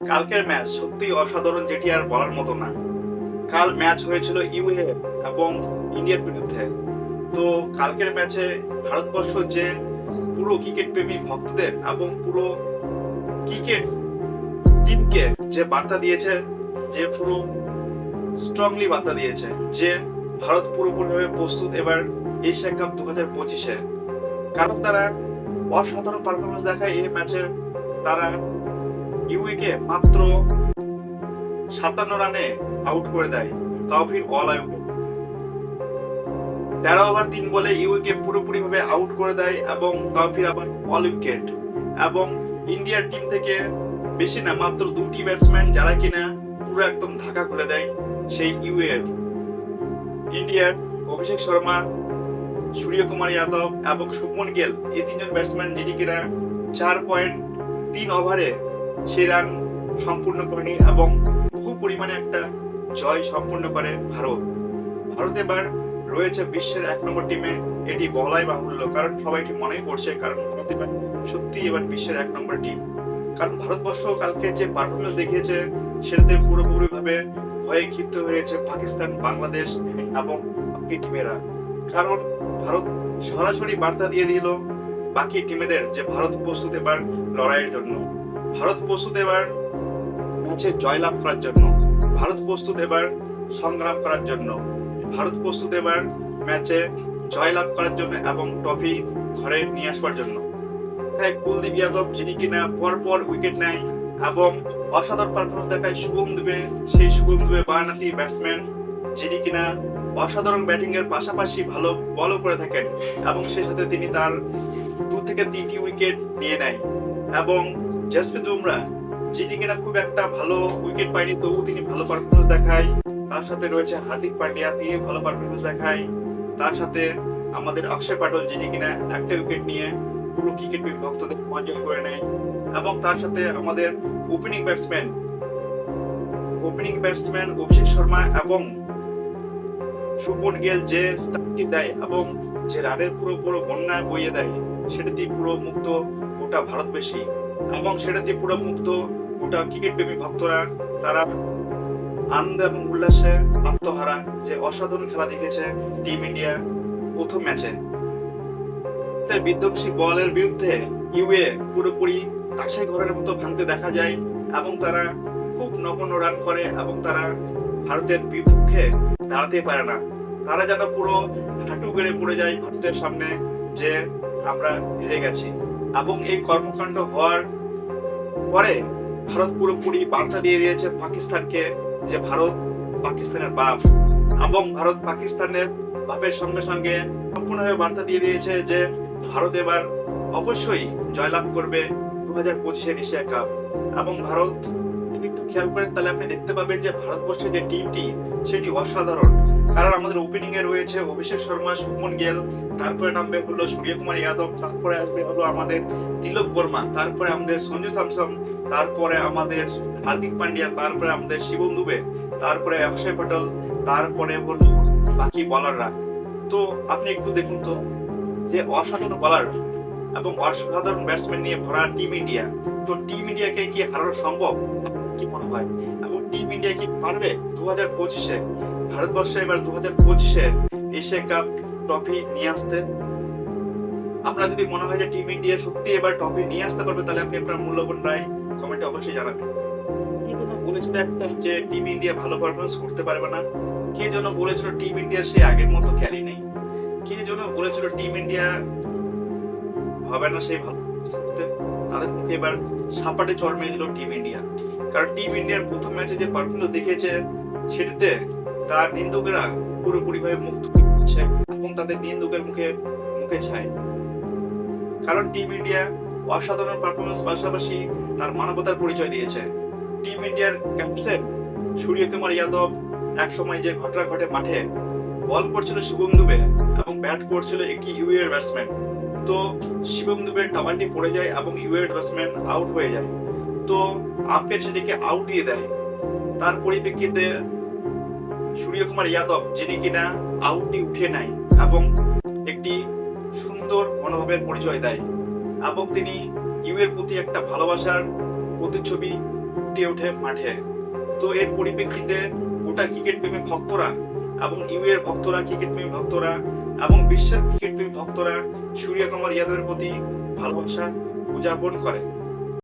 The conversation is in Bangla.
কালকের ম্যাচ সত্যিই অসাধারণ, যেটি আর বলার মতো না। কাল ম্যাচ হয়েছিল ইউএ এবং ইন্ডিয়ার বিরুদ্ধে। তো কালকের ম্যাচে ভারতবর্ষ যে পুরো ক্রিকেট প্রেমী ভক্তদের এবং পুরো ক্রিকেট টিমকে যে বার্তা দিয়েছে, যে পুরো স্ট্রংলি বার্তা দিয়েছে যে ভারত পুরোপুরিভাবে প্রস্তুত এবার এশিয়া কাপ 2025-এ। কারণ তারা অসাধারণ পারফরমেন্স দেখায় এই ম্যাচে। তারা ইউএকে মাত্র 57 রানে আউট করে দেয়, তাও ফির অল আউট। 13 ওভার 3 বলে ইউএকে পুরোপুরি ভাবে আউট করে দেয় এবং তাও ফির আবার অল উইকেট। এবং ইন্ডিয়ার টিম থেকে বেশি না, মাত্র 2টি ব্যাটসম্যান যারা কিনা পুরো একদম ধাক্কা খুলে দেয় সেই ইউএর। ইন্ডিয়ার অভিষেক শর্মা, সূর্যকুমার যাদব এবং শুভমন গিল, এই তিনজন ব্যাটসম্যান যিনি কিনা 4.3 ওভারে সেই রান সম্পূর্ণ করেনি এবং বহু পরিমাণে একটা জয় সম্পূর্ণ করে ভারত। ভারত এবার রয়েছে বিশ্বের 1 নম্বর টিমে, এটি বলাই বাহুল্য, কারণ সবাই এটি মনেই করছে, কারণ ভারত এবার সত্যি এবার বিশ্বের 1 নম্বর টিম। কারণ ভারতবর্ষ কালকে যে পারফরমেন্স দেখিয়েছে সেটাতে পুরোপুরি ভাবে ভয়ে ক্ষিপ্ত হয়েছে পাকিস্তান, বাংলাদেশ এবং বাকি টিমেরা। কারণ ভারত সরাসরি বার্তা দিয়ে দিল বাকি টিমেদের যে ভারত প্রস্তুত এবার লড়াইয়ের জন্য, ভারত প্রস্তুত এবার ম্যাচে জয়লাভ করার জন্য, ভারত প্রস্তুত এবার সংগ্রাম করার জন্য, ভারত প্রস্তুত এবার ম্যাচে জয়লাভ করার জন্য এবং ট্রফি ঘরে নিয়ে আসবার জন্য। কুলদীপ যাদব যিনি কিনা পরপর উইকেট নেয় এবং অসাধারণ পারফরমেন্স দেখায় শুভম দুবে, সেই শুভম দুবে বাঁহাতি ব্যাটসম্যান যিনি কিনা অসাধারণ ব্যাটিং এর পাশাপাশি ভালো বলও করে থাকেন এবং সেই সাথে তিনি তার 2 থেকে 3টি উইকেট নিয়ে নেয়। এবং জসপ্রীত বুমরাহ যিনি কিনা খুব একটা ভালো উইকেট পায়নি, তবু তিনি ভালো পারফরমেন্স দেখায়। তার সাথে রয়েছে হার্দিক পান্ডিয়া, তিনি ভালো পারফরমেন্স দেখায়। তার সাথে আমাদের অক্ষয় পাটল যিনি কিনা একটা উইকেট নিয়ে পুরো ক্রিকেট ভক্তদের মজা করে নেয়। এবং তার সাথে আমাদের ওপেনিং ব্যাটসম্যান অভিষেক শর্মা এবং শুভমন গিল যে স্টার্টটি দেয় এবং যে রানের পুরো বন্যা বইয়ে দেয়, সেটাতে পুরো মুক্ত গোটা ভারতবাসী এবং সেটাতে পুরো মুক্ত গোটা ক্রিকেট প্রেমী ভক্তরা। তারা আনন্দ এবং উল্লাসে আত্মহারা, যে অসাধারণ খেলা দেখেছে টিম ইন্ডিয়া প্রথম ম্যাচে। বিধ্বংসী বলের বিরুদ্ধে ইউএ পুরোপুরি তাসাই ঘরের মতো ভাঙতে দেখা যায় এবং তারা খুব নগণ্য রান করে এবং তারা ভারতের বিপক্ষে দাঁড়াতে পারে না। তারা যেন পুরো হাঁটু গেড়ে পড়ে যায় ভারতের সামনে যে আমরা হেরে গেছি। এবং এই কর্মকাণ্ড হওয়ার পরে ভারত পুরোপুরি বার্তা দিয়ে দিয়েছে পাকিস্তানকে যে ভারত পাকিস্তানের বাপ, এবং ভারত পাকিস্তানের বাপের সঙ্গে সঙ্গে সম্পূর্ণভাবে বার্তা দিয়ে দিয়েছে যে ভারত এবার অবশ্যই জয়লাভ করবে 2025-এর এশিয়া কাপ। এবং ভারত যদি একটু খেয়াল করেন তাহলে আপনি দেখতে পাবেন যে ভারতবর্ষের যে টিমটি সেটি অসাধারণ। কারণ আমাদের ওপেনিং এ রয়েছে অভিষেক শর্মা, শুভমন গিল, তারপরে নামবে হলো সূর্যকুমার যাদব, তারপরে আসবে হলো আমাদের তিলক বর্মা, তারপরে আমাদের সঞ্জু স্যামসন, তারপরে আমাদের হার্দিক পান্ডিয়া, তারপরে আমাদের শিবম দুবে, তারপরে অক্ষয় পটেল, তারপরে হলো বাকি বলাররা। তো আপনি একটু দেখুন তো যে অসাধারণ বলার এবং অসাধারণ ব্যাটসম্যান নিয়ে ভরা টিম ইন্ডিয়া। তো টিম ইন্ডিয়াকে কি হারানো সম্ভব কি মনে হয়? এবং টিম ইন্ডিয়া কি পারবে 2025-এ ভারতবর্ষে এবার 2025-এ এশিয়া কাপ ট্রফি নিয়ে আসতে? আপনার যদি মনে হয় যে টিম ইন্ডিয়া সত্যি এবার ট্রফি নিয়ে আসতে পারবে, তাহলে আপনি আপনার মূল্যবান রায় কমেন্টে অবশ্যই জানাবেন। কে যেন বলেছিল একটা যে টিম ইন্ডিয়া ভালো পারফরমেন্স করতে পারবে না, কে যেন বলেছিল টিম ইন্ডিয়ার সে আগের মতো খেলি নেই, কে যেন বলেছিল টিম ইন্ডিয়া হবে না সেই ভালো করতে। তাদের মুখে এবার সাপাটে চড় মেরে দিল টিম ইন্ডিয়া। কারণ টিম ইন্ডিয়ার প্রথম ম্যাচে যে পারফরমেন্স দেখিয়েছে সেটাতে তার নিন্দুকেরা পুরোপুরি ভাবে মুক্ত হচ্ছে এবং তাদের নিন্দুকের মুখে ছাই। কারণ টিম ইন্ডিয়া অসাধারণ পারফরমেন্স পাশাপাশি তার মানবতার পরিচয় দিয়েছে। টিম ইন্ডিয়ার ক্যাপ্টেন সূর্যকুমার যাদব এক সময় যে ঘটনা ঘটে মাঠে বল করছিল শুভম দুবে এবং ব্যাট করছিল একটি ইউএর ব্যাটসম্যান। তো শিবম দুবের টাওয়ালটি পড়ে যায় এবং ইউএর ব্যাটসম্যান আউট হয়ে যায়। তো আম্পায়ার সেটিকে আউট দিয়ে দেয়। তার পরিপ্রেক্ষিতে সূর্যকুমার যাদব যিনি কিনা আউটটি উঠিয়ে নেয় এবং একটি সুন্দর মনোভাবের পরিচয় দেয় এবং তিনি ইউএর প্রতি একটা ভালোবাসার প্রতিচ্ছবি ফুটিয়ে ওঠে মাঠে। তো এর পরিপ্রেক্ষিতে গোটা ক্রিকেট প্রেমী ভক্তরা এবং ইউ এর ভক্তরা, ক্রিকেট প্রেমী ভক্তরা এবং বিশ্বের ক্রিকেট প্রেমী ভক্তরা সূর্যকুমার যাদবের প্রতি ভালোবাসা উদযাপন করে।